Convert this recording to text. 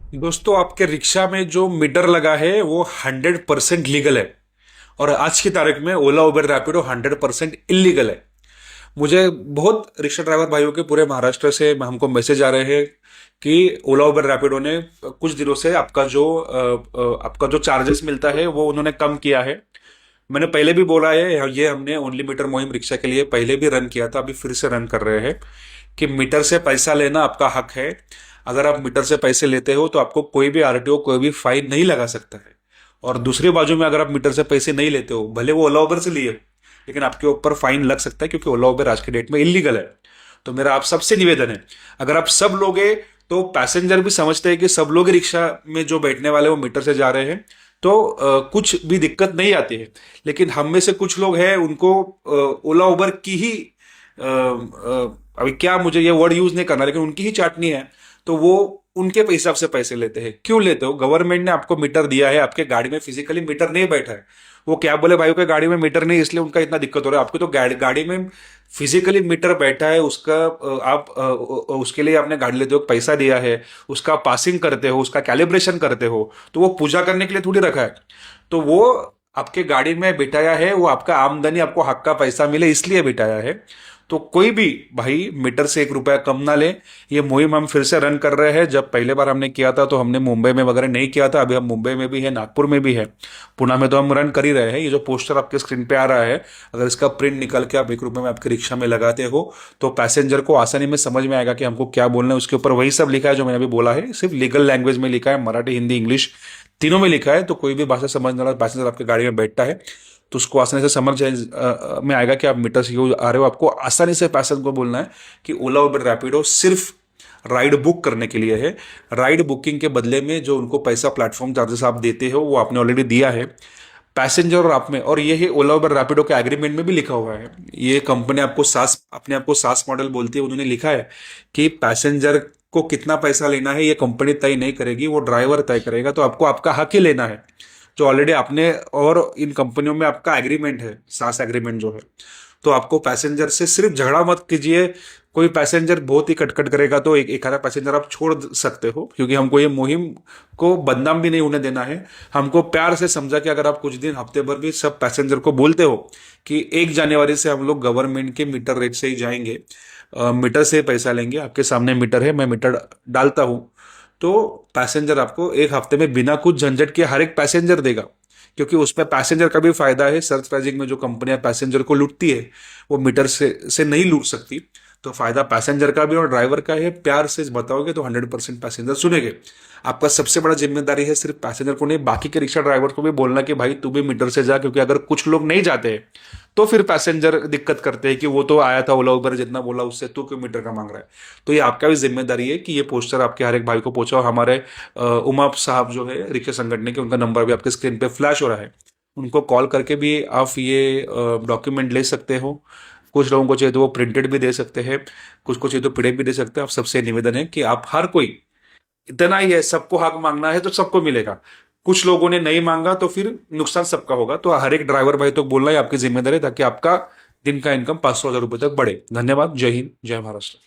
दोस्तों, आपके रिक्शा में जो मीटर लगा है वो 100% लीगल है। और आज की तारीख में ओला उबर रैपिडो 100% इलीगल है। मुझे बहुत रिक्शा ड्राइवर भाइयों के पूरे महाराष्ट्र से हमको मैसेज आ रहे हैं कि ओला उबर रैपिडो ने कुछ दिनों से आपका जो चार्जेस मिलता है वो उन्होंने कम किया है। मैंने पहले भी बोला है, ये हमने ओनली मीटर मुहिम रिक्शा के लिए पहले भी रन किया था, अभी फिर से रन कर रहे हैं कि मीटर से पैसा लेना आपका हक है। अगर आप मीटर से पैसे लेते हो तो आपको कोई भी आरटीओ कोई भी फाइन नहीं लगा सकता है। और दूसरी बाजू में अगर आप मीटर से पैसे नहीं लेते हो, भले वो ओला उबर से लिए, लेकिन आपके ऊपर फाइन लग सकता है क्योंकि ओला उबर आज के डेट में इलीगल है। तो मेरा आप सबसे निवेदन है, अगर आप सब लोगे तो पैसेंजर भी समझते हैं कि सब लोग रिक्शा में जो बैठने वाले वो मीटर से जा रहे हैं, तो कुछ भी दिक्कत नहीं आती है। लेकिन हम में से कुछ लोग हैं उनको ओला उबर की ही अभी क्या, मुझे ये वर्ड यूज नहीं करना, लेकिन उनकी ही चाटनी है। तो वो उनके हिसाब से पैसे लेते हैं। क्यों लेते हो? गवर्नमेंट ने आपको मीटर दिया है, आपके गाड़ी में फिजिकली मीटर नहीं बैठा है। वो क्या बोले भाई के गाड़ी में मीटर नहीं इसलिए उनका इतना दिक्कत हो रहा है, आपको तो गाड़ी में फिजिकली मीटर बैठा है। उसके लिए आपने गाड़ी लेते हो पैसा दिया है, उसका पासिंग करते हो, उसका कैलिब्रेशन करते हो, तो वो पूजा करने के लिए थोड़ी रखा है। तो वो आपके गाड़ी में बिठाया है, वो आपका आमदनी, आपको हक का पैसा मिले इसलिए बिठाया है। तो कोई भी भाई मीटर से 1 रुपया कम ना ले। ये मुहिम हम फिर से रन कर रहे हैं। जब पहले बार हमने किया था तो हमने मुंबई में वगैरह नहीं किया था, अभी हम मुंबई में भी है, नागपुर में भी है, पुणे में तो हम रन कर ही रहे हैं। ये जो पोस्टर आपके स्क्रीन पे आ रहा है, अगर इसका प्रिंट निकल के आप 1 रुपये में आपके रिक्शा में लगाते हो तो पैसेंजर को आसानी में समझ में आएगा कि हमको क्या बोलना है। उसके ऊपर वही सब लिखा है जो मैंने अभी बोला है, सिर्फ लीगल लैंग्वेज में लिखा है, मराठी, हिंदी, इंग्लिश तीनों में लिखा है। तो कोई भी भाषा समझने वाला पैसेंजर आपके गाड़ी में बैठता है तो उसको आसानी से समझ में आएगा कि आप मीटर से क्यों आ रहे हो। आपको आसानी से पैसेंजर को बोलना है कि ओला उबर रैपिडो सिर्फ राइड बुक करने के लिए है। राइड बुकिंग के बदले में जो उनको पैसा प्लेटफॉर्म चार्जेस आप देते हो वो आपने ऑलरेडी दिया है पैसेंजर और आप में। और ये है ओला उबर रैपिडो के एग्रीमेंट में भी लिखा हुआ है। ये कंपनी आपको सास अपने आप को सास मॉडल बोलती है, उन्होंने लिखा है कि पैसेंजर को कितना पैसा लेना है ये कंपनी तय नहीं करेगी, वो ड्राइवर तय करेगा। तो आपको आपका हक ही लेना है जो ऑलरेडी आपने, और इन कंपनियों में आपका एग्रीमेंट है, सास एग्रीमेंट जो है। तो आपको पैसेंजर से सिर्फ झगड़ा मत कीजिए। कोई पैसेंजर बहुत ही कटकट करेगा तो एक आधा पैसेंजर आप छोड़ सकते हो, क्योंकि हमको ये मुहिम को बदनाम भी नहीं होने देना है। हमको प्यार से समझा कि अगर आप कुछ दिन हफ्ते भर भी सब पैसेंजर को बोलते हो कि 1 जनवरी से हम लोग गवर्नमेंट के मीटर रेट से ही जाएंगे, मीटर से पैसा लेंगे, आपके सामने मीटर है, मैं मीटर डालता हूं, तो पैसेंजर आपको एक हफ्ते में बिना कुछ झंझट के हर एक पैसेंजर देगा। क्योंकि उसमें पैसेंजर का भी फायदा है। सर्च प्राइजिंग में जो कंपनियां पैसेंजर को लूटती है वो मीटर से नहीं लूट सकती। तो फायदा पैसेंजर का भी और ड्राइवर का है। प्यार से बताओगे तो 100% पैसेंजर सुनेंगे। आपका सबसे बड़ा जिम्मेदारी है सिर्फ पैसेंजर को नहीं, बाकी के रिक्शा ड्राइवर को भी बोलना कि भाई तू भी मीटर से जा, क्योंकि अगर कुछ लोग नहीं जाते हैं तो फिर पैसेंजर दिक्कत करते हैं कि वो तो आया था ओला उबर, जितना बोला उससे तू क्यों मीटर का मांग रहा है। तो ये आपका भी जिम्मेदारी है कि ये पोस्टर आपके हर एक भाई को पहुंचाओ। हमारे उमा साहब जो है रिक्शा संगठन के, उनका नंबर भी आपके स्क्रीन पे फ्लैश हो रहा है, उनको कॉल करके भी आप ये डॉक्यूमेंट ले सकते हो। कुछ लोगों को चाहिए तो वो प्रिंटेड भी दे सकते हैं, कुछ को चाहिए तो पीडीएफ भी दे सकते हैं। आप सबसे निवेदन है कि आप हर कोई, इतना ही है, सबको हक मांगना है तो सबको मिलेगा। कुछ लोगों ने नहीं मांगा तो फिर नुकसान सबका होगा। तो हर एक ड्राइवर भाई तो बोलना ही आपकी जिम्मेदारी है ताकि आपका दिन का इनकम 500,000 रुपए तक बढ़े। धन्यवाद। जय हिंद, जय महाराष्ट्र।